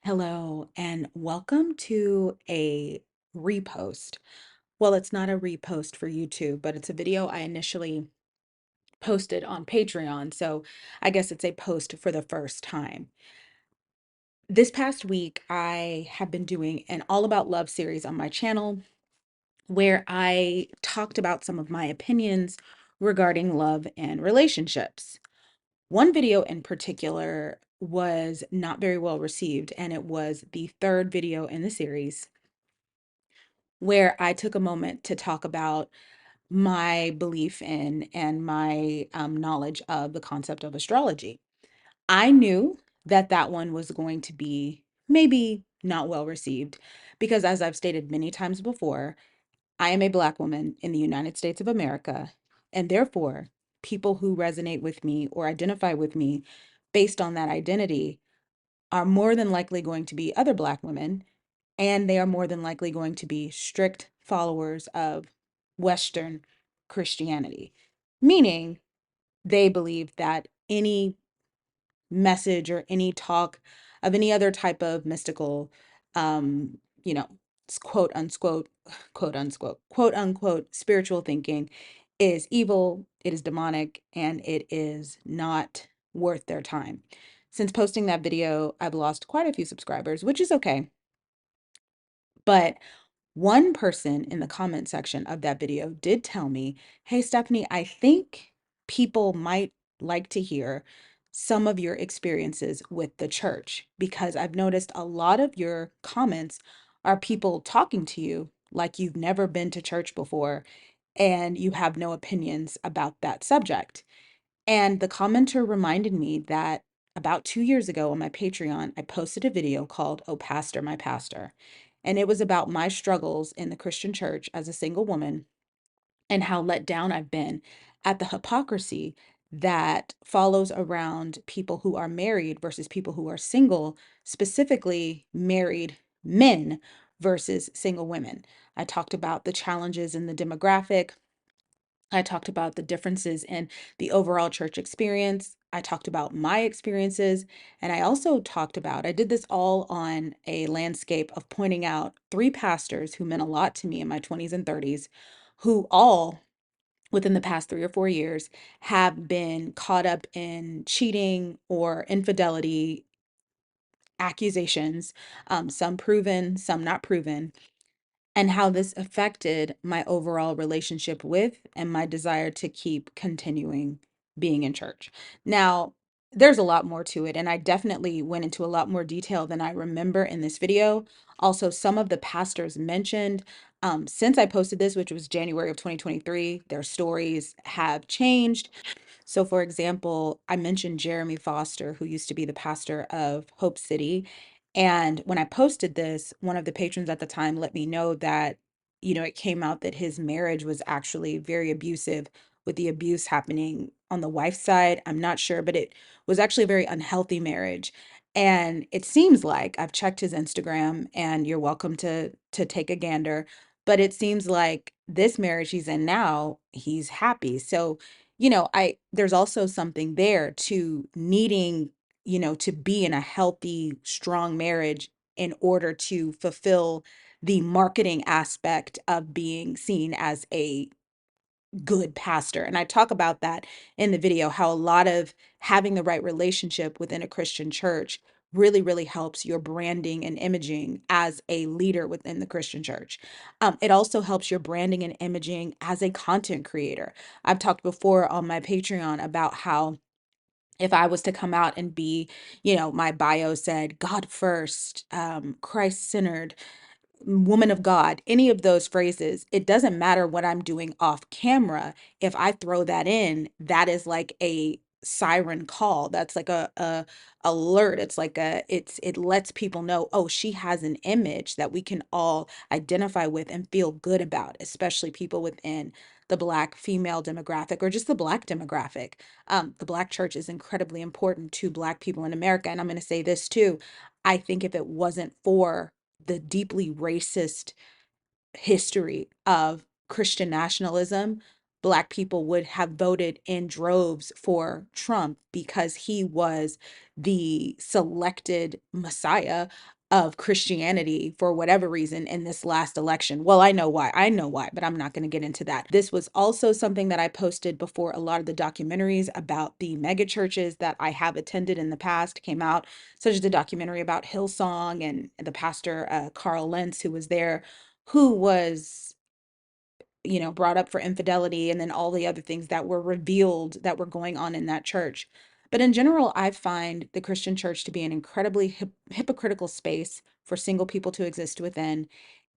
Hello, and welcome to a repost. Well, it's not a repost for YouTube, but it's a video I initially posted on Patreon. So I guess it's a post for the first time. This past week, I have been doing an All About Love series on my channel where I talked about some of my opinions regarding love and relationships. One video in particular was not very well received, and it was the third video in the series where I took a moment to talk about my belief in and my knowledge of the concept of astrology. I knew that that one was going to be maybe not well received because, as I've stated many times before, I am a Black woman in the United States of America, and therefore, people who resonate with me or identify with me based on that identity are more than likely going to be other Black women, and they are more than likely going to be strict followers of Western Christianity, meaning they believe that any message or any talk of any other type of mystical, um, you know, quote unquote spiritual thinking is evil, it is demonic, and it is not worth their time. Since posting that video, I've lost quite a few subscribers, which is okay. But one person in the comment section of that video did tell me, "Hey, Stephanie, I think people might like to hear some of your experiences with the church because I've noticed a lot of your comments are people talking to you like you've never been to church before and you have no opinions about that subject." And the commenter reminded me that about 2 years ago on my Patreon, I posted a video called "Oh, Pastor, My Pastor." And it was about my struggles in the Christian church as a single woman and how let down I've been at the hypocrisy that follows around people who are married versus people who are single, specifically married men versus single women. I talked about the challenges in the demographic. I talked about the differences in the overall church experience. I talked about my experiences. And I also talked about, I did this all on a landscape of pointing out three pastors who meant a lot to me in my 20s and 30s, who all within the past 3 or 4 years have been caught up in cheating or infidelity accusations, some proven, some not proven, and how this affected my overall relationship with and my desire to keep continuing being in church. Now, there's a lot more to it, and I definitely went into a lot more detail than I remember in this video. Also, some of the pastors mentioned, since I posted this, which was January of 2023, their stories have changed. So, for example, I mentioned Jeremy Foster, who used to be the pastor of Hope City. And when I posted this, one of the patrons at the time let me know that, it came out that his marriage was actually very abusive, with the abuse happening on the wife's side. I'm not sure, but it was actually a very unhealthy marriage. And it seems like I've checked his Instagram, and you're welcome to take a gander, but it seems like this marriage he's in now, he's happy. So, I there's also something there to needing, to be in a healthy, strong marriage in order to fulfill the marketing aspect of being seen as a good pastor. And I talk about that in the video, how a lot of having the right relationship within a Christian church really, really helps your branding and imaging as a leader within the Christian church. It also helps your branding and imaging as a content creator. I've talked before on my Patreon about how if I was to come out and be, my bio said God first, Christ centered, woman of God, any of those phrases, it doesn't matter what I'm doing off camera. If I throw that in, that is like a siren call. That's like a alert. It's like it lets people know, oh, she has an image that we can all identify with and feel good about, especially people within the Black female demographic or just the Black demographic. The Black church is incredibly important to Black people in America. And I'm going to say this too. I think if it wasn't for the deeply racist history of Christian nationalism, Black people would have voted in droves for Trump because he was the selected Messiah of Christianity for whatever reason in this last election. Well, I know why. I know why, but I'm not going to get into that. This was also something that I posted before a lot of the documentaries about the mega churches that I have attended in the past came out, such as the documentary about Hillsong and the pastor Carl Lentz, who was there, who was, brought up for infidelity, and then all the other things that were revealed that were going on in that church. But in general, I find the Christian church to be an incredibly hypocritical space for single people to exist within.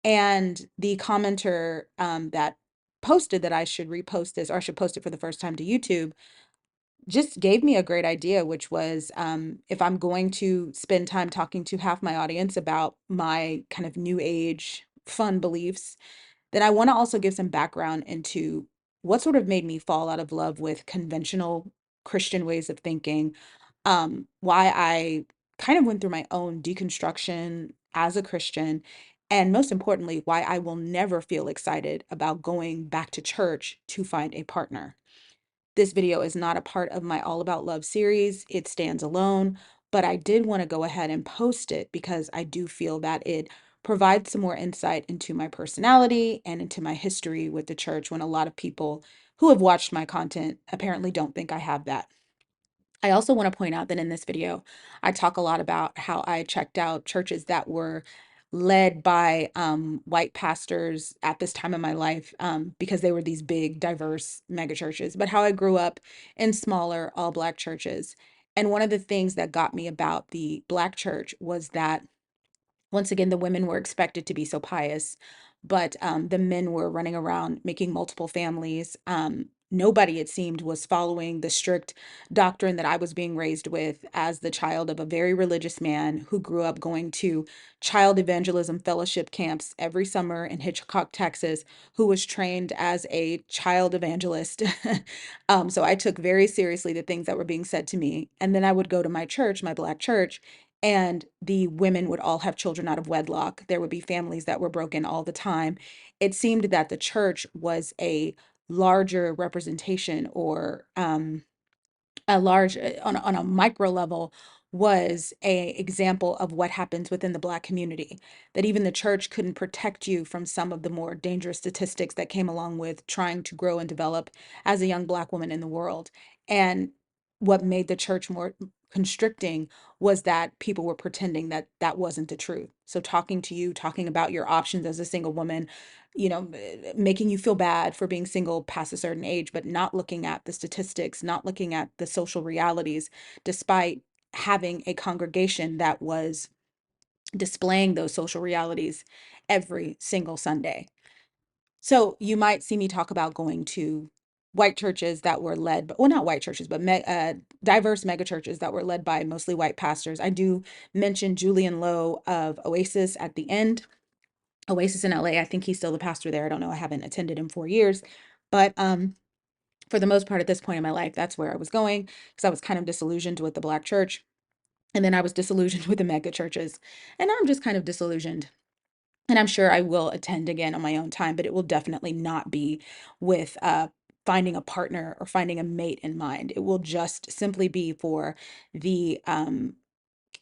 And the commenter that posted that I should repost this, or I should post it for the first time to YouTube, just gave me a great idea, which was, if I'm going to spend time talking to half my audience about my kind of new age fun beliefs, then I want to also give some background into what sort of made me fall out of love with conventional Christian ways of thinking, why I kind of went through my own deconstruction as a Christian, and most importantly, why I will never feel excited about going back to church to find a partner. This video is not a part of my All About Love series. It stands alone, but I did want to go ahead and post it because I do feel that it provides some more insight into my personality and into my history with the church, when a lot of people who have watched my content apparently don't think I have that. I also want to point out that in this video, I talk a lot about how I checked out churches that were led by white pastors at this time in my life, because they were these big, diverse mega churches, but how I grew up in smaller, all Black churches. And one of the things that got me about the Black church was that, once again, the women were expected to be so pious, but the men were running around making multiple families. Nobody, it seemed, was following the strict doctrine that I was being raised with as the child of a very religious man who grew up going to child evangelism fellowship camps every summer in Hitchcock, Texas, who was trained as a child evangelist. So I took very seriously the things that were being said to me. And then I would go to my church, my Black church, and the women would all have children out of wedlock. There would be families that were broken all the time. It seemed that the church was a larger representation, or a large, on a micro level, was a example of what happens within the Black community, that even the church couldn't protect you from some of the more dangerous statistics that came along with trying to grow and develop as a young Black woman in the world. And what made the church more constricting was that people were pretending that that wasn't the truth. So talking to you, talking about your options as a single woman, making you feel bad for being single past a certain age, but not looking at the statistics, not looking at the social realities, despite having a congregation that was displaying those social realities every single Sunday. So you might see me talk about going to white churches that were led, well, not white churches, but diverse mega churches that were led by mostly white pastors. I do mention Julian Lowe of Oasis at the end. Oasis in LA. I think he's still the pastor there. I don't know. I haven't attended in 4 years, but for the most part, at this point in my life, that's where I was going, because I was kind of disillusioned with the Black church, and then I was disillusioned with the mega churches, and now I'm just kind of disillusioned. And I'm sure I will attend again on my own time, but it will definitely not be with finding a partner or finding a mate in mind. It will just simply be for the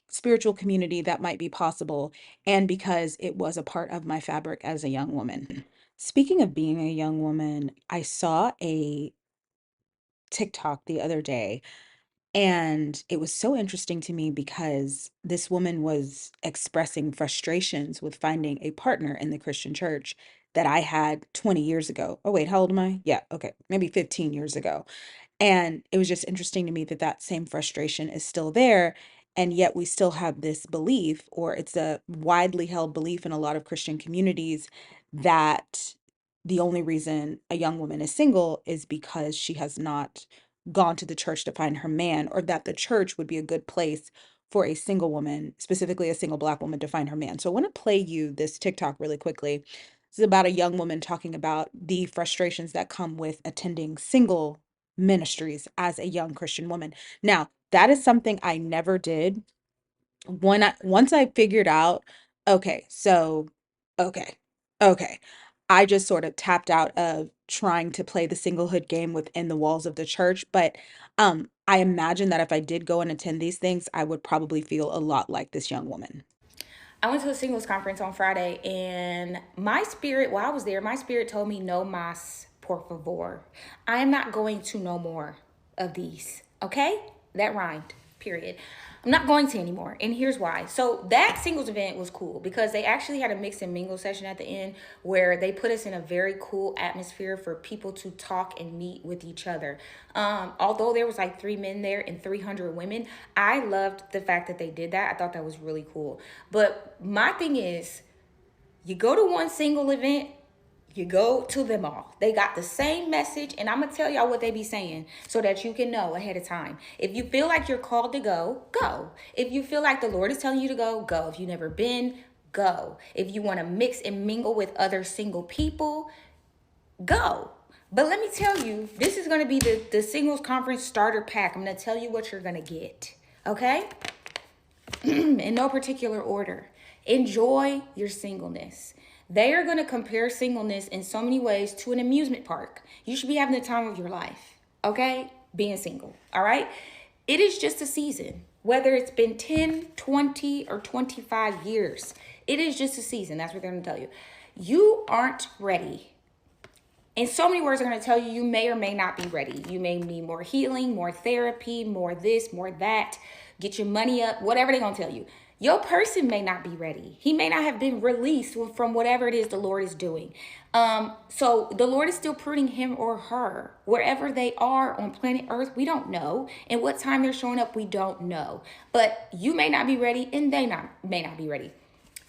spiritual community that might be possible, and because it was a part of my fabric as a young woman. Speaking of being a young woman, I saw a TikTok the other day, and it was so interesting to me because this woman was expressing frustrations with finding a partner in the Christian church that I had 20 years ago. Oh, wait, how old am I? Yeah, okay, maybe 15 years ago. And it was just interesting to me that that same frustration is still there. And yet we still have this belief, or it's a widely held belief in a lot of Christian communities, that the only reason a young woman is single is because she has not gone to the church to find her man, or that the church would be a good place for a single woman, specifically a single Black woman, to find her man. So I want to play you this TikTok really quickly. This is about a young woman talking about the frustrations that come with attending single ministries as a young Christian woman. Now, that is something I never did. Once I figured out, okay, so okay, okay, I just sort of tapped out of trying to play the singlehood game within the walls of the church. But I imagine that if I did go and attend these things, I would probably feel a lot like this young woman. I went to a singles conference on Friday, and my spirit, while I was there, my spirit told me, no mas, por favor. I am not going to no more of these. Okay? That rhymed, period. I'm not going to anymore. And here's why. So that singles event was cool because they actually had a mix and mingle session at the end where they put us in a very cool atmosphere for people to talk and meet with each other. Although there was like 3 men there and 300 women, I loved the fact that they did that. I thought that was really cool. But my thing is, you go to one single event, you go to them all. They got the same message, and I'm gonna tell y'all what they be saying so that you can know ahead of time. If you feel like you're called to go, go. If you feel like the Lord is telling you to go, go. If you've never been, go. If you want to mix and mingle with other single people, go. But let me tell you, this is going to be the singles conference starter pack. I'm going to tell you what you're going to get. Okay? In no particular order. Enjoy your singleness. They are going to compare singleness in so many ways to an amusement park. You should be having the time of your life, okay? Being single, all right? It is just a season. Whether it's been 10, 20, or 25 years, it is just a season. That's what they're going to tell you. You aren't ready. In so many words, I'm going to tell you, you may or may not be ready. You may need more healing, more therapy, more this, more that. Get your money up, whatever they're going to tell you. Your person may not be ready. He may not have been released from whatever it is the Lord is doing. So the Lord is still pruning him or her. Wherever they are on planet Earth, we don't know. And what time they're showing up, we don't know. But you may not be ready and may not be ready.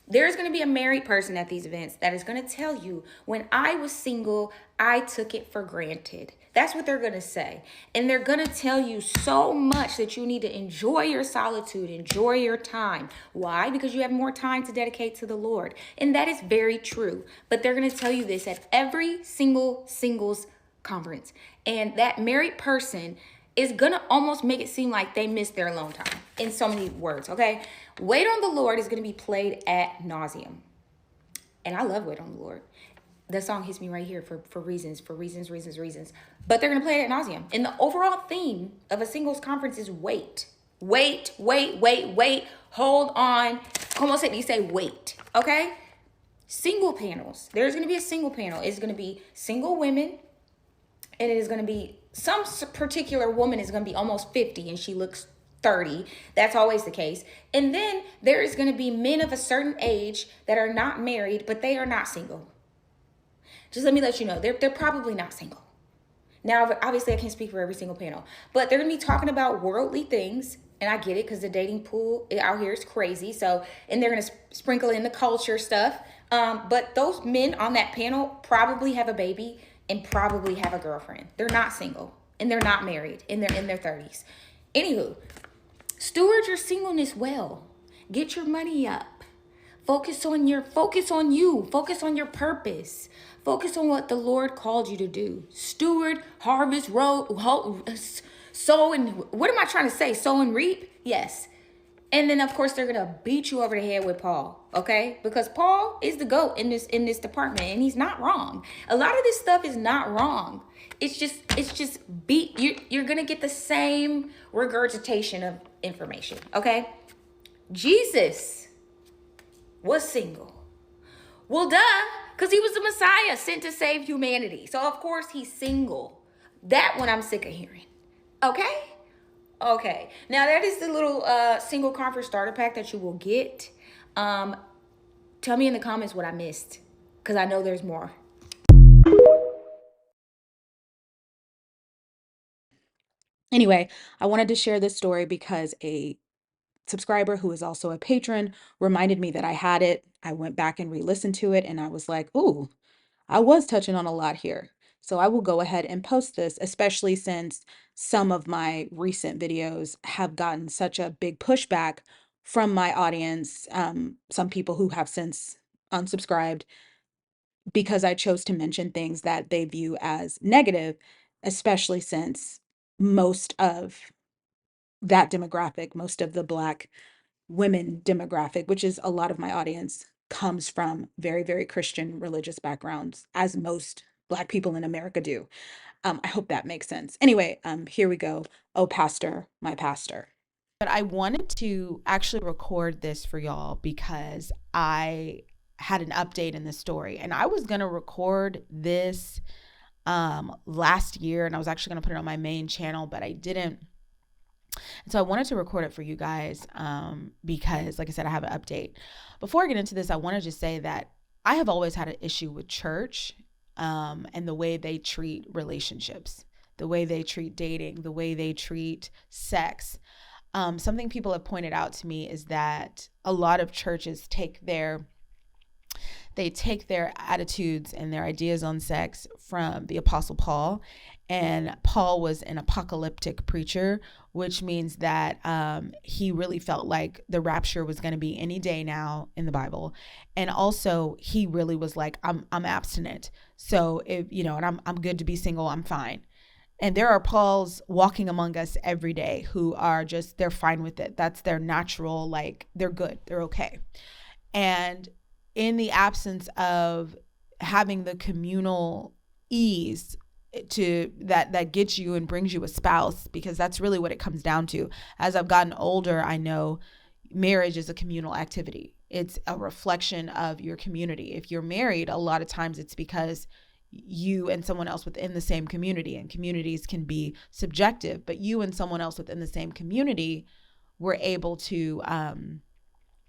There's going to be a married person at these events that is going to tell you, when I was single, I took it for granted. That's what they're going to say. And they're going to tell you so much that you need to enjoy your solitude, enjoy your time. Why? Because you have more time to dedicate to the Lord. And that is very true. But they're going to tell you this at every single singles conference. And that married person is gonna almost make it seem like they missed their alone time in so many words, okay? Wait on the Lord is gonna be played at nauseum. And I love Wait on the Lord. The song hits me right here for reasons. But they're gonna play it at nauseum. And the overall theme of a singles conference is wait. Wait, wait, wait, wait. Hold on. Almost said you say wait, okay? Single panels. There's gonna be a single panel. It's gonna be single women, and it is going to be some particular woman is going to be almost 50 and she looks 30. That's always the case. And then there is going to be men of a certain age that are not married, but they are not single. Just let me let you know, they're probably not single. Now, obviously, I can't speak for every single panel, but they're going to be talking about worldly things. And I get it, because the dating pool out here is crazy. So, and they're going to sprinkle in the culture stuff. But those men on that panel probably have a baby and probably have a girlfriend. They're not single and they're not married and they're in their 30s. Anywho, steward your singleness well. Get your money up. Focus on you. Focus on your purpose. Focus on what the Lord called you to do. Steward, harvest, sow and what am I trying to say? Sow and reap? Yes. And then of course they're gonna beat you over the head with Paul, okay? Because Paul is the GOAT in this department, and he's not wrong. A lot of this stuff is not wrong. It's just you're gonna get the same regurgitation of information, okay? Jesus was single. Well, duh, because he was the Messiah sent to save humanity. So of course he's single. That one I'm sick of hearing. Okay? Okay, now that is the little single conference starter pack that you will get. Tell me in the comments what I missed, because I know there's more. Anyway, I wanted to share this story because a subscriber who is also a patron reminded me that I had it. I went back and re-listened to it, and I was like, ooh, I was touching on a lot here. So I will go ahead and post this, especially since some of my recent videos have gotten such a big pushback from my audience, some people who have since unsubscribed because I chose to mention things that they view as negative, especially since most of that demographic, most of the Black women demographic, which is a lot of my audience, comes from very, very Christian religious backgrounds, as most Black people in America do. I hope that makes sense. Anyway, here we go. Oh, pastor, my pastor. But I wanted to actually record this for y'all because I had an update in the story, and I was going to record this last year, and I was actually going to put it on my main channel, but I didn't. And so I wanted to record it for you guys because, like I said, I have an update. Before I get into this, I want to just say that I have always had an issue with church and the way they treat relationships, the way they treat dating, the way they treat sex. Something people have pointed out to me is that a lot of churches take their attitudes and their ideas on sex from the Apostle Paul. And Paul was an apocalyptic preacher, which means that he really felt like the rapture was going to be any day now in the Bible. And also he really was like, I'm abstinent. So if, and I'm good to be single, I'm fine. And there are Pauls walking among us every day who are just, they're fine with it. That's their natural, like, they're good, they're okay. And in the absence of having the communal ease to that gets you and brings you a spouse, because that's really what it comes down to. As I've gotten older, I know marriage is a communal activity. It's a reflection of your community. If you're married, a lot of times it's because you and someone else within the same community, and communities can be subjective, but you and someone else within the same community were able to,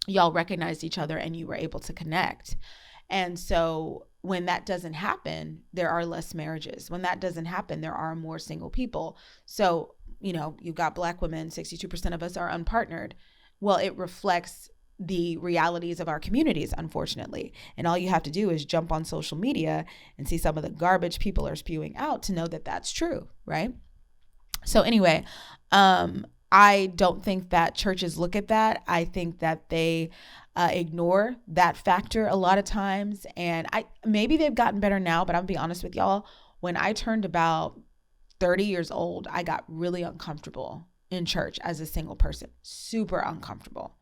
y'all recognized each other and you were able to connect. And so when that doesn't happen, there are less marriages. When that doesn't happen, there are more single people. So, you've got Black women, 62% of us are unpartnered. Well, it reflects the realities of our communities, unfortunately. And all you have to do is jump on social media and see some of the garbage people are spewing out to know that that's true, right? So anyway, I don't think that churches look at that. I think that they ignore that factor a lot of times. And maybe they've gotten better now, but I'm gonna be honest with y'all. When I turned about 30 years old, I got really uncomfortable in church as a single person, super uncomfortable,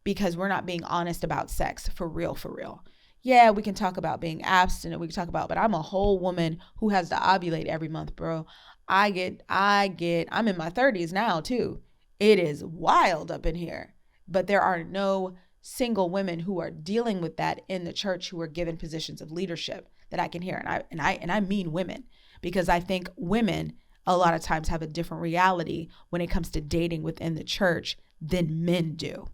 because we're not being honest about sex for real, for real. Yeah, we can talk about being abstinent. We can talk about, but I'm a whole woman who has to ovulate every month, bro. I'm in my 30s now too. It is wild up in here, but there are no single women who are dealing with that in the church who are given positions of leadership that I can hear. And I mean women, because I think women a lot of times have a different reality when it comes to dating within the church than men do.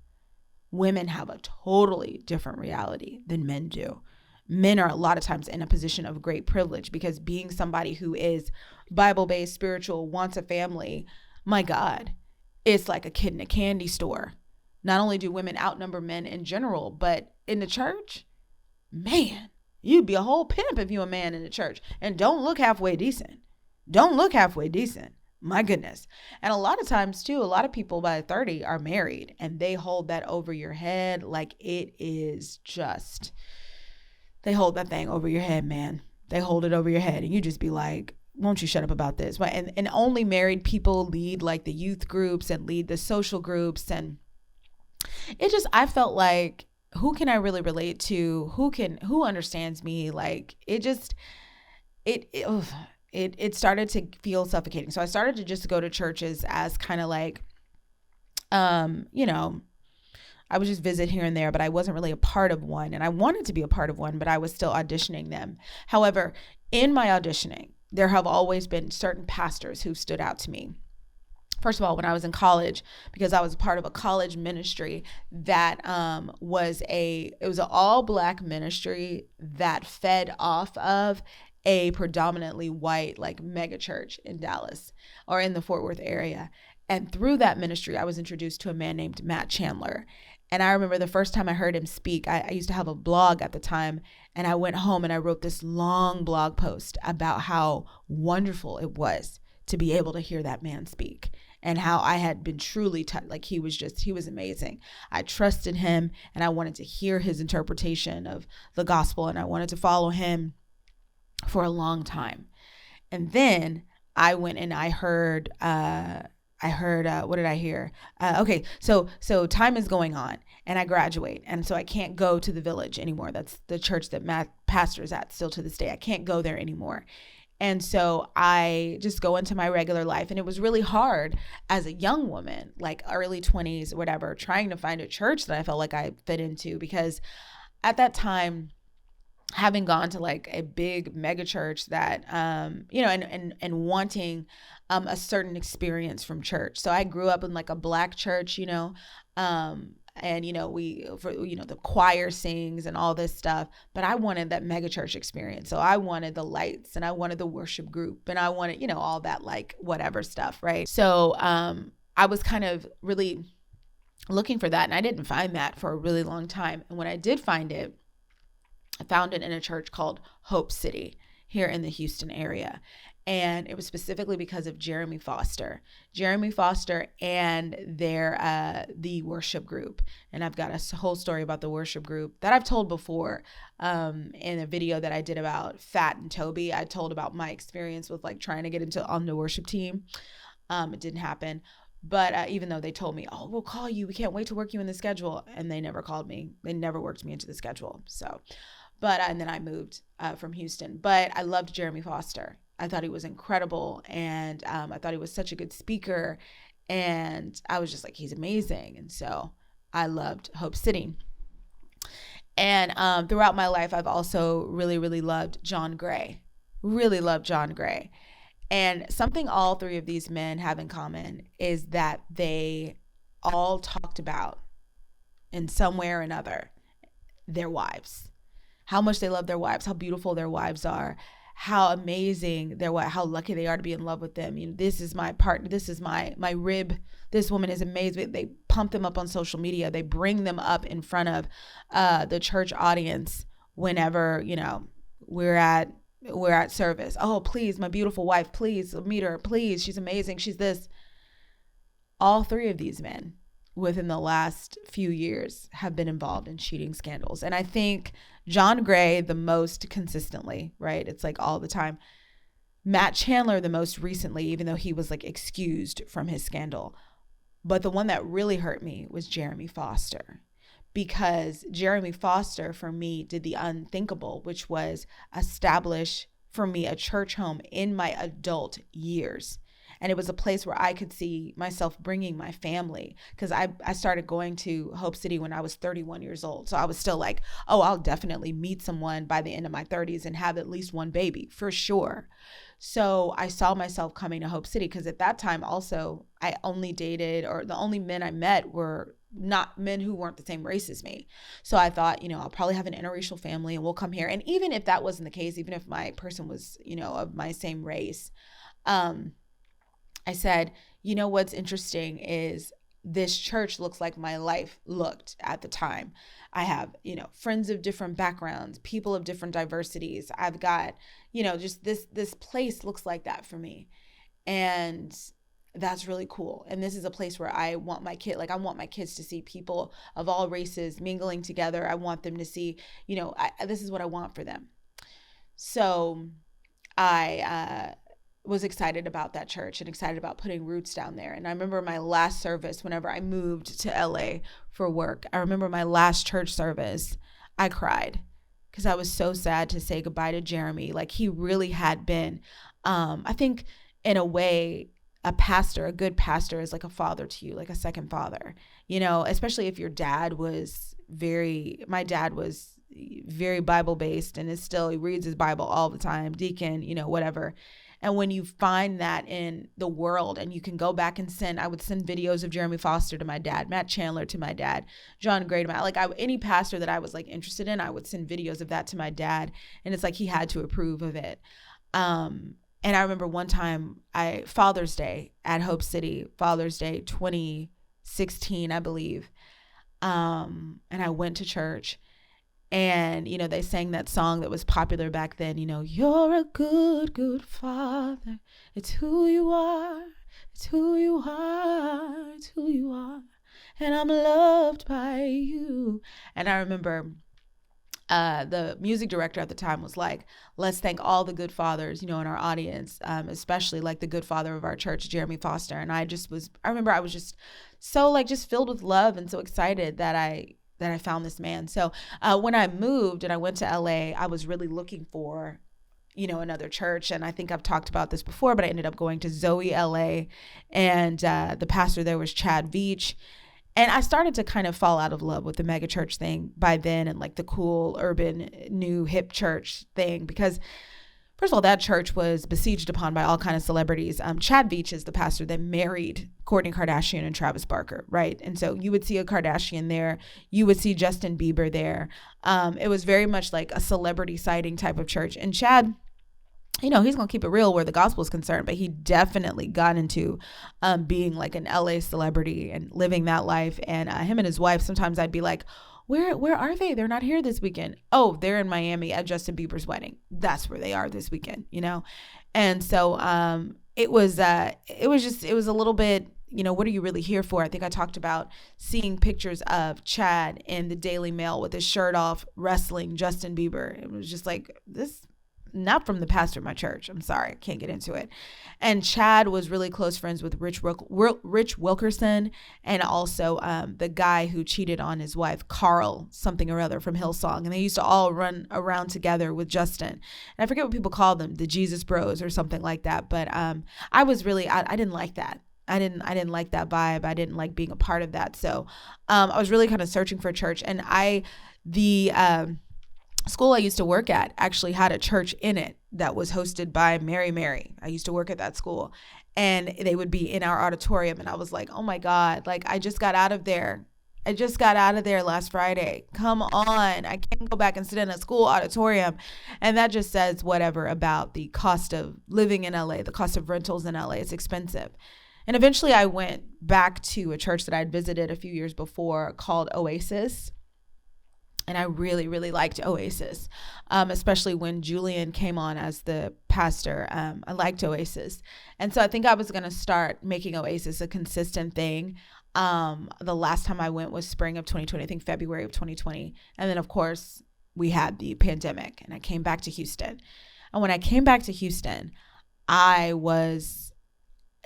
Women have a totally different reality than men do. Men are a lot of times in a position of great privilege, because being somebody who is Bible-based, spiritual, wants a family, my God, it's like a kid in a candy store. Not only do women outnumber men in general, but in the church, man, you'd be a whole pimp if you're a man in the church. And don't look halfway decent. Don't look halfway decent. My goodness. And a lot of times too, a lot of people by 30 are married, and they hold that over your head like it is just, they hold that thing over your head, man. They hold it over your head, and you just be like, won't you shut up about this? And only married people lead like the youth groups and lead the social groups. And it just, I felt like, who can I really relate to? Who understands me? Like, it started to feel suffocating. So I started to just go to churches as kind of like, I would just visit here and there, but I wasn't really a part of one. And I wanted to be a part of one, but I was still auditioning them. However, in my auditioning, there have always been certain pastors who stood out to me. First of all, when I was in college, because I was a part of a college ministry that was an all Black ministry that fed off of a predominantly white, like, mega church in Dallas or in the Fort Worth area. And through that ministry, I was introduced to a man named Matt Chandler. And I remember the first time I heard him speak, I used to have a blog at the time, and I went home and I wrote this long blog post about how wonderful it was to be able to hear that man speak, and how I had been truly touched. Like, he was amazing. I trusted him, and I wanted to hear his interpretation of the gospel, and I wanted to follow him for a long time. And then I went and I heard, what did I hear? Okay. So time is going on, and I graduate. And so I can't go to the Village anymore. That's the church that Matt pastors at still to this day. I can't go there anymore. And so I just go into my regular life. And it was really hard as a young woman, like early 20s, whatever, trying to find a church that I felt like I fit into, because at that time, having gone to like a big mega church that, and wanting a certain experience from church. So I grew up in like a black church, and the choir sings and all this stuff, but I wanted that mega church experience. So I wanted the lights, and I wanted the worship group, and I wanted, all that like whatever stuff, right? So I was kind of really looking for that, and I didn't find that for a really long time. And when I did find it, I found it in a church called Hope City here in the Houston area. And it was specifically because of Jeremy Foster and the worship group. And I've got a whole story about the worship group that I've told before in a video that I did about Fat and Toby. I told about my experience with like trying to get on the worship team. It didn't happen. But even though they told me, oh, we'll call you, we can't wait to work you in the schedule. And they never called me. They never worked me into the schedule. So, and then I moved from Houston. But I loved Jeremy Foster. I thought he was incredible. And I thought he was such a good speaker. And I was just like, he's amazing. And so I loved Hope City. And throughout my life, I've also really, really loved John Gray. Really loved John Gray. And something all three of these men have in common is that they all talked about, in some way or another, their wives. How much they love their wives, how beautiful their wives are, how amazing their wife, how lucky they are to be in love with them. This is my partner, this is my rib. This woman is amazing. They pump them up on social media. They bring them up in front of the church audience whenever, we're at service. Oh, please, my beautiful wife, please meet her. Please, she's amazing. She's this. All three of these men within the last few years have been involved in cheating scandals. And I think John Gray the most consistently, right? It's like all the time. Matt Chandler the most recently, even though he was like excused from his scandal. But the one that really hurt me was Jeremy Foster. Because Jeremy Foster, for me, did the unthinkable, which was establish for me a church home in my adult years. And it was a place where I could see myself bringing my family, because I started going to Hope City when I was 31 years old. So I was still like, oh, I'll definitely meet someone by the end of my 30s and have at least one baby for sure. So I saw myself coming to Hope City, because at that time also I only dated, or the only men I met were not men who weren't the same race as me. So I thought, I'll probably have an interracial family and we'll come here. And even if that wasn't the case, even if my person was, of my same race, I said, what's interesting is this church looks like my life looked at the time. I have, friends of different backgrounds, people of different diversities. I've got, just this place looks like that for me. And that's really cool. And this is a place where I want my kids to see people of all races mingling together. I want them to see, this is what I want for them. So I was excited about that church and excited about putting roots down there. And I remember my last service, whenever I moved to LA for work, I remember my last church service, I cried because I was so sad to say goodbye to Jeremy. Like, he really had been, I think in a way, a good pastor is like a father to you, like a second father, especially if your dad was my dad was very Bible based and he reads his Bible all the time, deacon, whatever. And when you find that in the world and you can go back and I would send videos of Jeremy Foster to my dad, Matt Chandler to my dad, John Gray to any pastor that I was like interested in, I would send videos of that to my dad. And it's like he had to approve of it. And I remember one time Father's Day at Hope City, Father's Day 2016, I believe. And I went to church. And, they sang that song that was popular back then, you're a good, good father. It's who you are. It's who you are. It's who you are. And I'm loved by you. And I remember the music director at the time was like, let's thank all the good fathers, in our audience, especially like the good father of our church, Jeremy Foster. And I remember I was just so just filled with love and so excited that I found this man. So when I moved and I went to LA, I was really looking for another church. And I think I've talked about this before, but I ended up going to Zoe LA, and the pastor there was Chad Veach. And I started to kind of fall out of love with the mega church thing by then, and like the cool urban new hip church thing, because first of all, that church was besieged upon by all kind of celebrities. Chad Veach is the pastor that married Kourtney Kardashian and Travis Barker, right? And so you would see a Kardashian there. You would see Justin Bieber there. It was very much like a celebrity sighting type of church. And Chad, he's going to keep it real where the gospel is concerned, but he definitely got into being like an LA celebrity and living that life. And him and his wife, sometimes I'd be like, where are they? They're not here this weekend. Oh, they're in Miami at Justin Bieber's wedding. That's where they are this weekend, And so it was a little bit, what are you really here for? I think I talked about seeing pictures of Chad in the Daily Mail with his shirt off wrestling Justin Bieber. It was just like, this, not from the pastor of my church. I'm sorry, I can't get into it. And Chad was really close friends with Rich Wilkerson, and also the guy who cheated on his wife, Carl something or other from Hillsong. And they used to all run around together with Justin. And I forget what people called them, the Jesus Bros or something like that. But I was really, I didn't like that. I didn't like that vibe. I didn't like being a part of that. So I was really kind of searching for a church. And the school I used to work at actually had a church in it that was hosted by Mary. I used to work at that school, and they would be in our auditorium. And I was like, oh my God, like I just got out of there. Last Friday. Come on. I can't go back and sit in a school auditorium. And that just says whatever about the cost of living in LA, the cost of rentals in LA. It's expensive. And eventually I went back to a church that I'd visited a few years before called Oasis. And I really, really liked Oasis, especially when Julian came on as the pastor. I liked Oasis. And so I think I was going to start making Oasis a consistent thing. The last time I went was spring of 2020, I think February of 2020. And then, of course, we had the pandemic, and I came back to Houston. And when I came back to Houston, I was,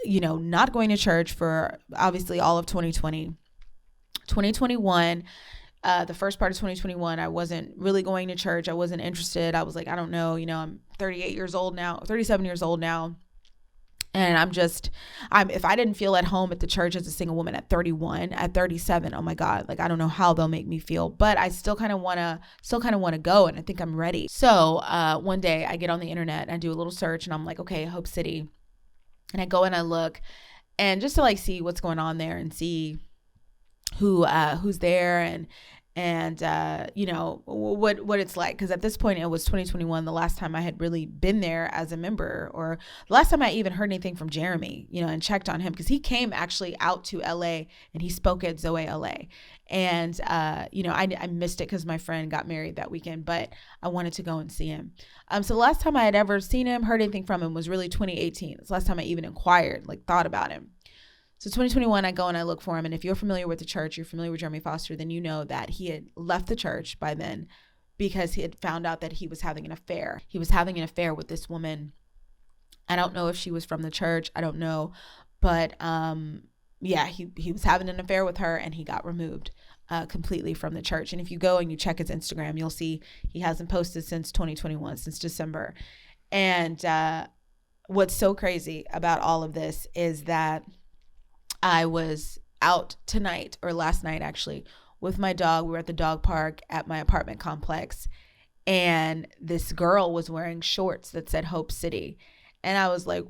not going to church for obviously all of 2020. 2021, the first part of 2021, I wasn't really going to church. I wasn't interested. I was like, I don't know, I'm 37 years old now. And if I didn't feel at home at the church as a single woman at 31, at 37, oh my God, like, I don't know how they'll make me feel, but I still kind of want to go. And I think I'm ready. So, one day I get on the internet and I do a little search, and I'm like, okay, Hope City. And I go and I look, and just to like see what's going on there and see who's there, and what it's like. Because at this point, it was 2021, the last time I had really been there as a member, or the last time I even heard anything from Jeremy, and checked on him, because he came actually out to LA and he spoke at Zoe LA. And, I missed it because my friend got married that weekend, but I wanted to go and see him. So the last time I had ever seen him, heard anything from him, was really 2018. It's the last time I even inquired, like thought about him. So 2021, I go and I look for him. And if you're familiar with the church, you're familiar with Jeremy Foster, then you know that he had left the church by then because he had found out that he was having an affair. He was having an affair with this woman. I don't know if she was from the church. I don't know. But he was having an affair with her, and he got removed completely from the church. And if you go and you check his Instagram, you'll see he hasn't posted since 2021, since December. And what's so crazy about all of this is that I was out tonight, or last night actually, with my dog. We were at the dog park at my apartment complex, and this girl was wearing shorts that said Hope City. And I was like,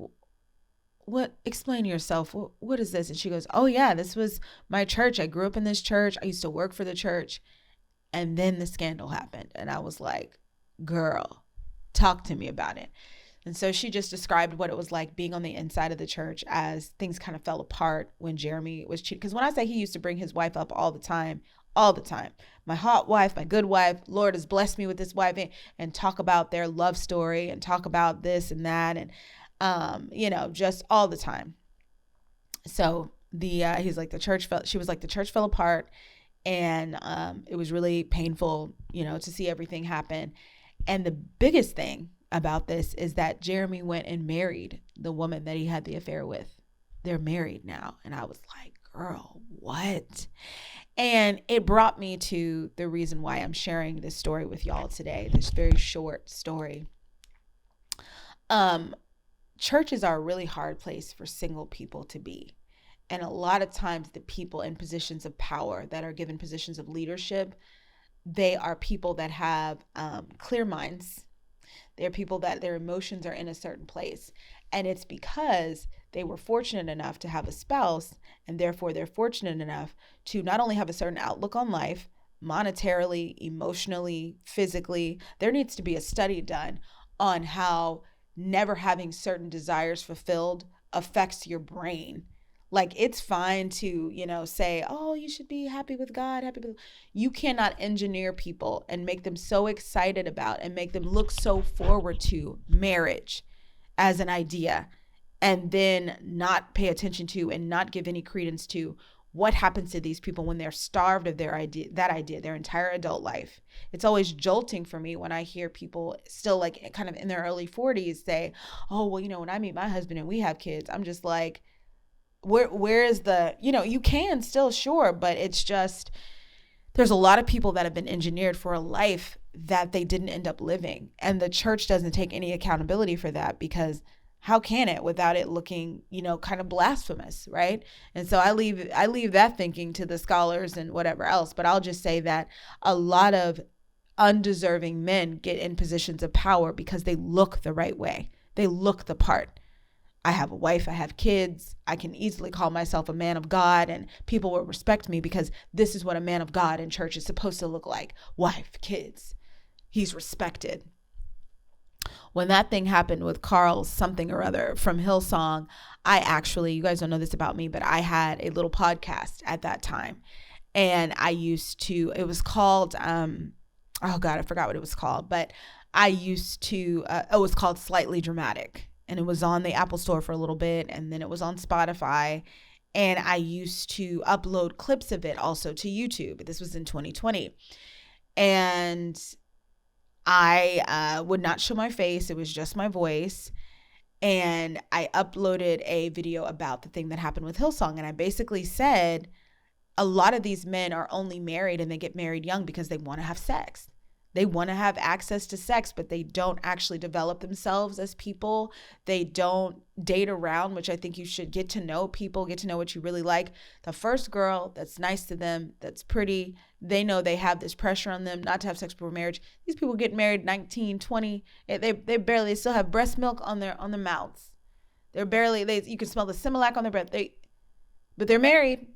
what? Explain yourself. What is this? And she goes, oh yeah, this was my church. I grew up in this church. I used to work for the church. And then the scandal happened. And I was like, girl, talk to me about it. And so she just described what it was like being on the inside of the church as things kind of fell apart when Jeremy was cheating. Because when I say he used to bring his wife up all the time, my hot wife, my good wife, Lord has blessed me with this wife, and talk about their love story and talk about this and that, and just all the time. So she was like, the church fell apart, and it was really painful, to see everything happen. And the biggest thing about this is that Jeremy went and married the woman that he had the affair with. They're married now. And I was like, girl, what? And it brought me to the reason why I'm sharing this story with y'all today, this very short story. Um, Churches are a really hard place for single people to be. And a lot of times, the people in positions of power that are given positions of leadership, they are people that have clear minds. They're people that their emotions are in a certain place. And it's because they were fortunate enough to have a spouse, and therefore they're fortunate enough to not only have a certain outlook on life, monetarily, emotionally, physically. There needs to be a study done on how never having certain desires fulfilled affects your brain. Like, it's fine to, say, oh, you should be happy with God, happy with. You cannot engineer people and make them so excited about and make them look so forward to marriage as an idea, and then not pay attention to and not give any credence to what happens to these people when they're starved of that idea their entire adult life. It's always jolting for me when I hear people still, like, kind of in their early 40s say, oh, well, when I meet my husband and we have kids, I'm just like, where is the, you can still, sure, but it's just, there's a lot of people that have been engineered for a life that they didn't end up living, and the church doesn't take any accountability for that, because how can it without it looking, kind of blasphemous, right? And so I leave that thinking to the scholars and whatever else, but I'll just say that a lot of undeserving men get in positions of power because they look the right way. They look the part. I have a wife, I have kids, I can easily call myself a man of God, and people will respect me because this is what a man of God in church is supposed to look like. Wife, kids. He's respected. When that thing happened with Carl something or other from Hillsong, you guys don't know this about me, but I had a little podcast at that time. And it was called, oh God, I forgot what it was called, but it was called Slightly Dramatic. And it was on the Apple Store for a little bit, and then it was on Spotify. And I used to upload clips of it also to YouTube. This was in 2020. And I would not show my face. It was just my voice. And I uploaded a video about the thing that happened with Hillsong. And I basically said, a lot of these men are only married, and they get married young because they want to have sex. They want to have access to sex, but they don't actually develop themselves as people. They don't date around, which I think you should get to know people, get to know what you really like. The first girl that's nice to them, that's pretty, they know they have this pressure on them not to have sex before marriage. These people get married 19, 20. They still have breast milk on their mouths. You can smell the Similac on their breath. But they're married,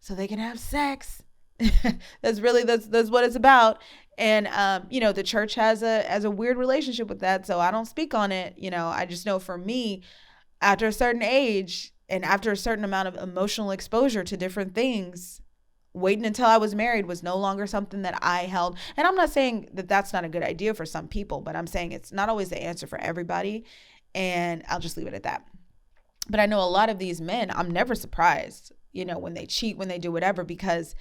so they can have sex. That's what it's about. And the church has a weird relationship with that, so I don't speak on it. I just know, for me, after a certain age and after a certain amount of emotional exposure to different things, waiting until I was married was no longer something that I held. And I'm not saying that that's not a good idea for some people, but I'm saying it's not always the answer for everybody. And I'll just leave it at that. But I know a lot of these men, I'm never surprised, when they cheat, when they do whatever, because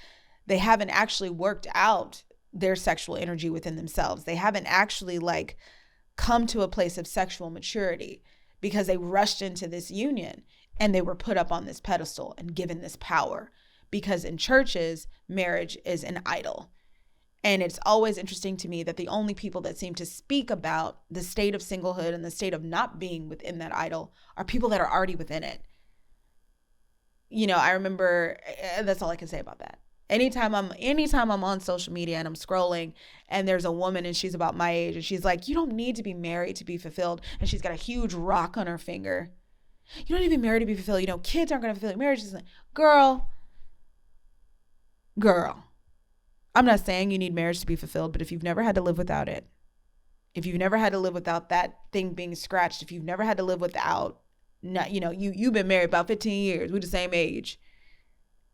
they haven't actually worked out their sexual energy within themselves. They haven't actually come to a place of sexual maturity, because they rushed into this union and they were put up on this pedestal and given this power, because in churches, marriage is an idol. And it's always interesting to me that the only people that seem to speak about the state of singlehood and the state of not being within that idol are people that are already within it. I remember, that's all I can say about that. Anytime I'm on social media and I'm scrolling and there's a woman and she's about my age and she's like, you don't need to be married to be fulfilled. And she's got a huge rock on her finger. You don't need to be married to be fulfilled. Kids aren't going to fulfill your marriage. Like, girl, I'm not saying you need marriage to be fulfilled, but if you've never had to live without it, if you've never had to live without that thing being scratched, if you've never had to live without, you've been married about 15 years, we're the same age.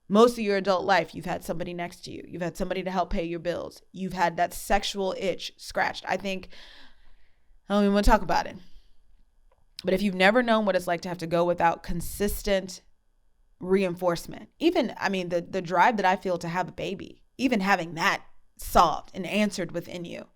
Most of your adult life, you've had somebody next to you. You've had somebody to help pay your bills. You've had that sexual itch scratched. I don't even want to talk about it. But if you've never known what it's like to have to go without consistent reinforcement, even, the drive that I feel to have a baby, even having that solved and answered within you,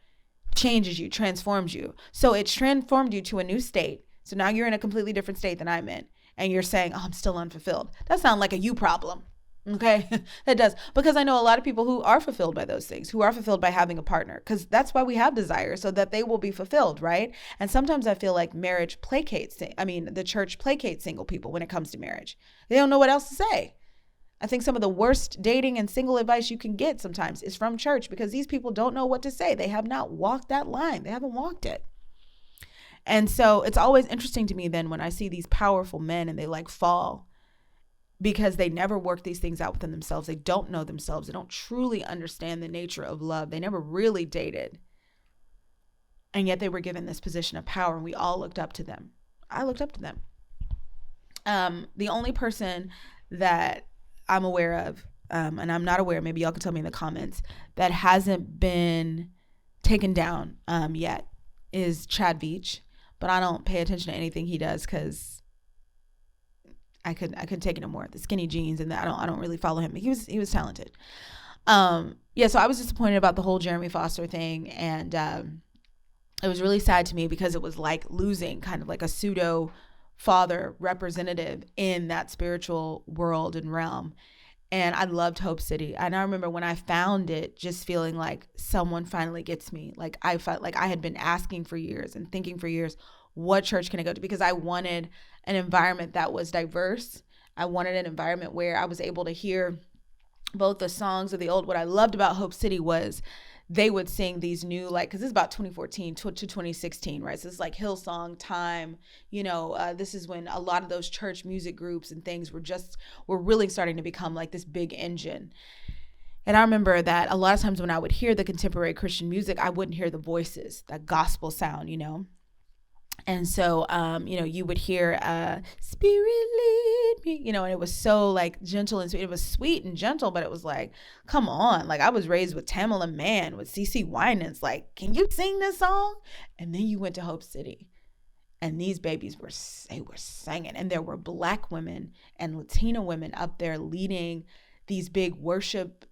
changes you, transforms you. So it's transformed you to a new state. So now you're in a completely different state than I'm in. And you're saying, oh, I'm still unfulfilled. That sounds like a you problem. Okay, it does. Because I know a lot of people who are fulfilled by those things, who are fulfilled by having a partner, because that's why we have desire, so that they will be fulfilled, right? And sometimes I feel like the church placates single people when it comes to marriage. They don't know what else to say. I think some of the worst dating and single advice you can get sometimes is from church, because these people don't know what to say. They have not walked that line, they haven't walked it. And so it's always interesting to me then when I see these powerful men and they like fall because they never work these things out within themselves. They don't know themselves. They don't truly understand the nature of love. They never really dated. And yet they were given this position of power, and we all looked up to them. I looked up to them. The only person that I'm aware of, and I'm not aware, maybe y'all can tell me in the comments, that hasn't been taken down yet is Chad Veach. But I don't pay attention to anything he does because I couldn't take it no more. The skinny jeans and that I don't really follow him. He was talented. So I was disappointed about the whole Jeremy Foster thing, and it was really sad to me because it was like losing kind of like a pseudo father representative in that spiritual world and realm. And I loved Hope City. And I remember when I found it, just feeling like someone finally gets me. Like I felt like I had been asking for years and thinking for years, what church can I go to? Because I wanted an environment that was diverse. I wanted an environment where I was able to hear both the songs of the old. What I loved about Hope City was they would sing these new, like, because this is about 2014 to 2016, right? So it's like Hillsong time, this is when a lot of those church music groups and things were really starting to become like this big engine. And I remember that a lot of times when I would hear the contemporary Christian music, I wouldn't hear the voices, that gospel sound, And so, you would hear, Spirit lead me, and it was so like gentle and sweet. It was sweet and gentle, but it was like, come on. Like I was raised with Tamala Mann, with CeCe Winans. Like, can you sing this song? And then you went to Hope City and these babies were singing. And there were Black women and Latina women up there leading these big worship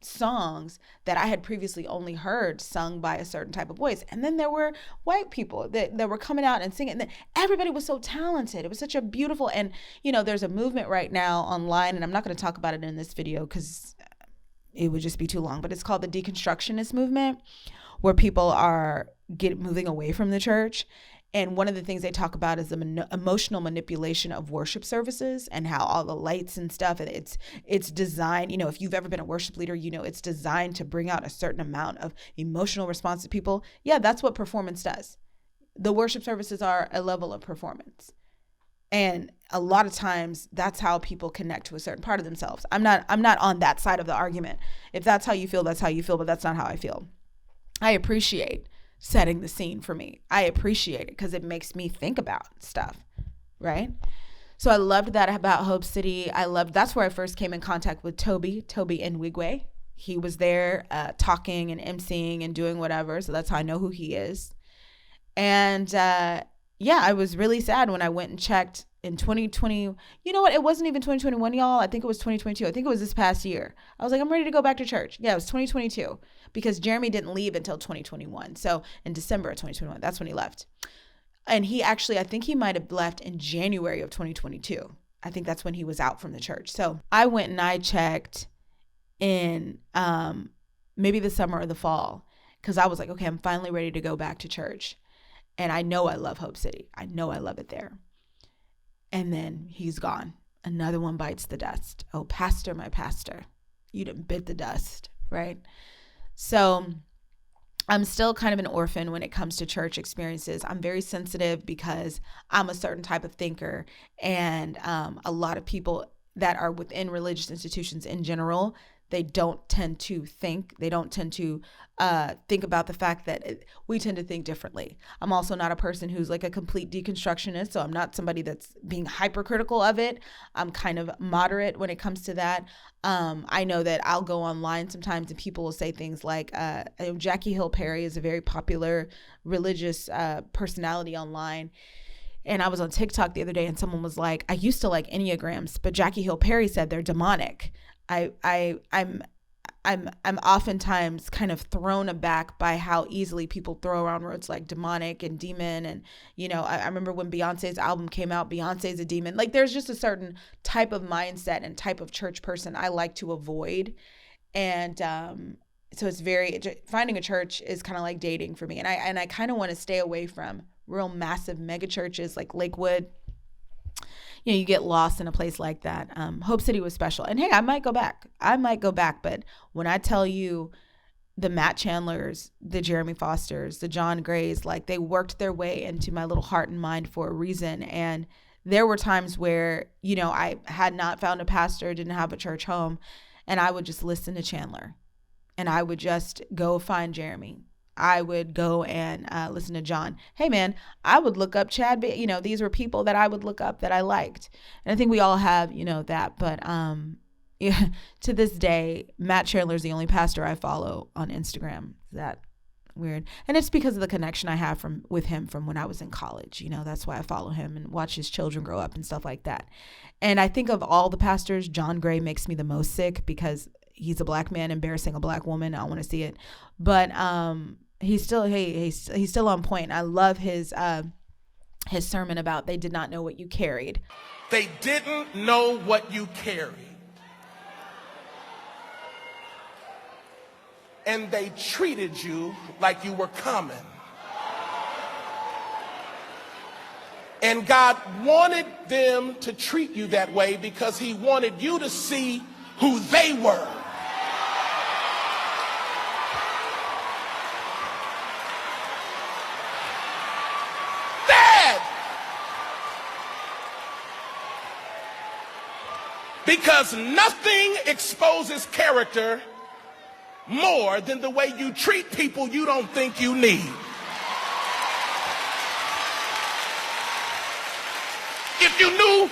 songs that I had previously only heard sung by a certain type of voice. And then there were white people that were coming out and singing. And everybody was so talented. It was such a beautiful, and there's a movement right now online, and I'm not going to talk about it in this video because it would just be too long, but it's called the deconstructionist movement, where people are moving away from the church. And one of the things they talk about is the emotional manipulation of worship services, and how all the lights and stuff, and it's designed, if you've ever been a worship leader, it's designed to bring out a certain amount of emotional response to people. Yeah, that's what performance does. The worship services are a level of performance. And a lot of times that's how people connect to a certain part of themselves. I'm not on that side of the argument. If that's how you feel, that's how you feel, but that's not how I feel. I appreciate setting the scene for me. I appreciate it because it makes me think about stuff, right? So I loved that about Hope City. That's where I first came in contact with Toby Nwigwe. He was there talking and emceeing and doing whatever. So that's how I know who he is. And I was really sad when I went and checked in 2020. You know what? It wasn't even 2021, y'all. I think it was 2022. I think it was this past year. I was like, I'm ready to go back to church. Yeah, it was 2022 because Jeremy didn't leave until 2021. So in December of 2021, that's when he left. And I think he might have left in January of 2022. I think that's when he was out from the church. So I went and I checked in maybe the summer or the fall, because I was like, okay, I'm finally ready to go back to church. And I know I love Hope City. I know I love it there. And then he's gone. Another one bites the dust. Oh, pastor, my pastor, you done bit the dust, right? So I'm still kind of an orphan when it comes to church experiences. I'm very sensitive because I'm a certain type of thinker. And a lot of people that are within religious institutions in general, they don't tend to think. They don't tend to think about the fact that we tend to think differently. I'm also not a person who's like a complete deconstructionist, so I'm not somebody that's being hypercritical of it. I'm kind of moderate when it comes to that. I know that I'll go online sometimes and people will say things like, Jackie Hill Perry is a very popular religious personality online. And I was on TikTok the other day and someone was like, I used to like Enneagrams, but Jackie Hill Perry said they're demonic. I'm oftentimes kind of thrown aback by how easily people throw around words like demonic and demon. And, I remember when Beyonce's album came out, Beyonce's a demon. Like, there's just a certain type of mindset and type of church person I like to avoid. And so finding a church is kind of like dating for me. And I kind of want to stay away from real massive mega churches like Lakewood. You get lost in a place like that. Hope City was special. And hey, I might go back. But when I tell you the Matt Chandlers, the Jeremy Fosters, the John Grays, like, they worked their way into my little heart and mind for a reason. And there were times where, I had not found a pastor, didn't have a church home, and I would just listen to Chandler, and I would just go find Jeremy. I would go and listen to John. Hey, man, I would look up Chad. These were people that I would look up that I liked. And I think we all have, that. But yeah, to this day, Matt Chandler is the only pastor I follow on Instagram. Is that weird? And it's because of the connection I have with him from when I was in college. That's why I follow him and watch his children grow up and stuff like that. And I think of all the pastors, John Gray makes me the most sick because he's a black man embarrassing a black woman. I don't want to see it. But he's still on point. I love his sermon about they did not know what you carried. They didn't know what you carried. And they treated you like you were common. And God wanted them to treat you that way because he wanted you to see who they were. Because nothing exposes character more than the way you treat people you don't think you need. If you knew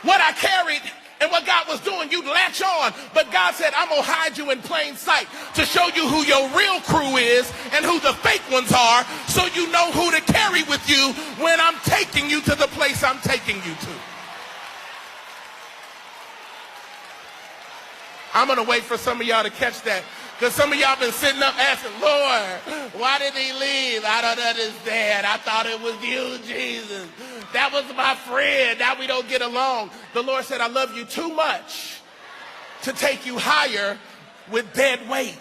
what I carried and what God was doing, you'd latch on. But God said, I'm going to hide you in plain sight to show you who your real crew is and who the fake ones are, so you know who to carry with you when I'm taking you to the place I'm taking you to. I'm going to wait for some of y'all to catch that, because some of y'all been sitting up asking, Lord, why did he leave? I don't understand. I thought it was you, Jesus. That was my friend. Now we don't get along. The Lord said, I love you too much to take you higher with dead weight.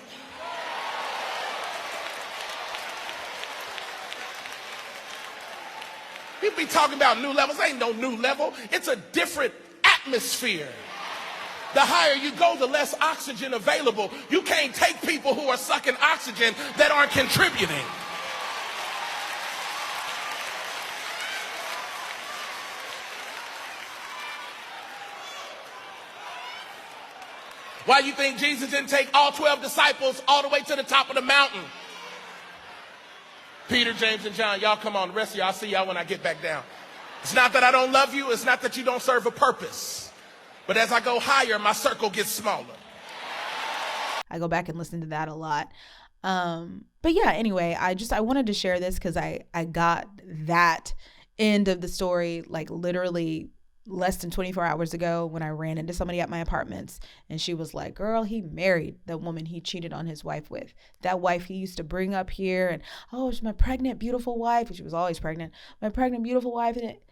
People be talking about new levels. Ain't no new level. It's a different atmosphere. The higher you go, the less oxygen available. You can't take people who are sucking oxygen that aren't contributing. Why you think Jesus didn't take all 12 disciples all the way to the top of the mountain? Peter, James, and John, y'all come on. The rest of y'all, I'll see y'all when I get back down. It's not that I don't love you. It's not that you don't serve a purpose. But as I go higher, my circle gets smaller. I go back and listen to that a lot. But yeah, anyway, I wanted to share this because I got that end of the story like literally less than 24 hours ago when I ran into somebody at my apartments, and she was like, girl, he married the woman he cheated on his wife with. That wife he used to bring up here and, oh, she's my pregnant, beautiful wife. And she was always pregnant. My pregnant, beautiful wife. And it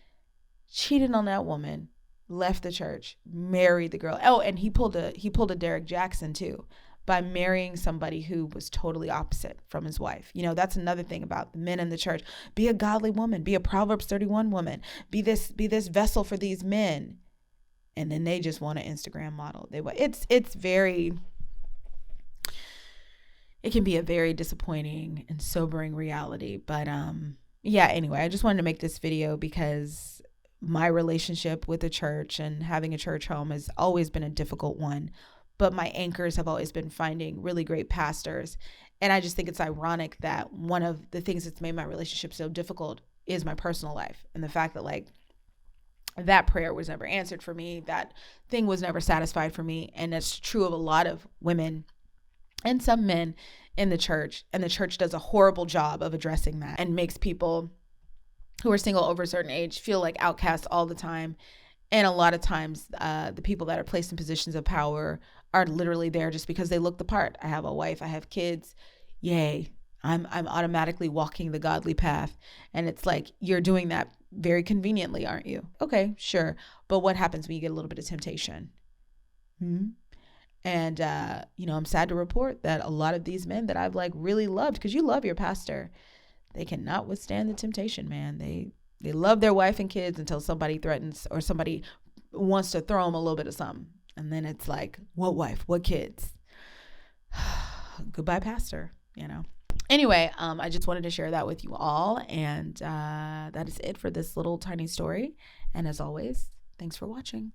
cheated on that woman. Left the church, married the girl. Oh, and he pulled a Derek Jackson too, by marrying somebody who was totally opposite from his wife. That's another thing about the men in the church. Be a godly woman, be a Proverbs 31 woman, be this vessel for these men. And then they just want an Instagram model. It can be a very disappointing and sobering reality. But yeah, anyway, I just wanted to make this video because my relationship with the church and having a church home has always been a difficult one, but my anchors have always been finding really great pastors. And I just think it's ironic that one of the things that's made my relationship so difficult is my personal life, and the fact that like that prayer was never answered for me, that thing was never satisfied for me. And that's true of a lot of women and some men in the church, and the church does a horrible job of addressing that and makes people who are single over a certain age feel like outcasts all the time. And a lot of times, the people that are placed in positions of power are literally there just because they look the part. I have a wife, I have kids. Yay. I'm automatically walking the godly path. And it's like, you're doing that very conveniently, aren't you? Okay, sure. But what happens when you get a little bit of temptation? And, I'm sad to report that a lot of these men that I've like really loved, because you love your pastor, they cannot withstand the temptation, man. They love their wife and kids until somebody threatens or somebody wants to throw them a little bit of something. And then it's like, what wife, what kids? Goodbye, pastor, Anyway, I just wanted to share that with you all. And that is it for this little tiny story. And as always, thanks for watching.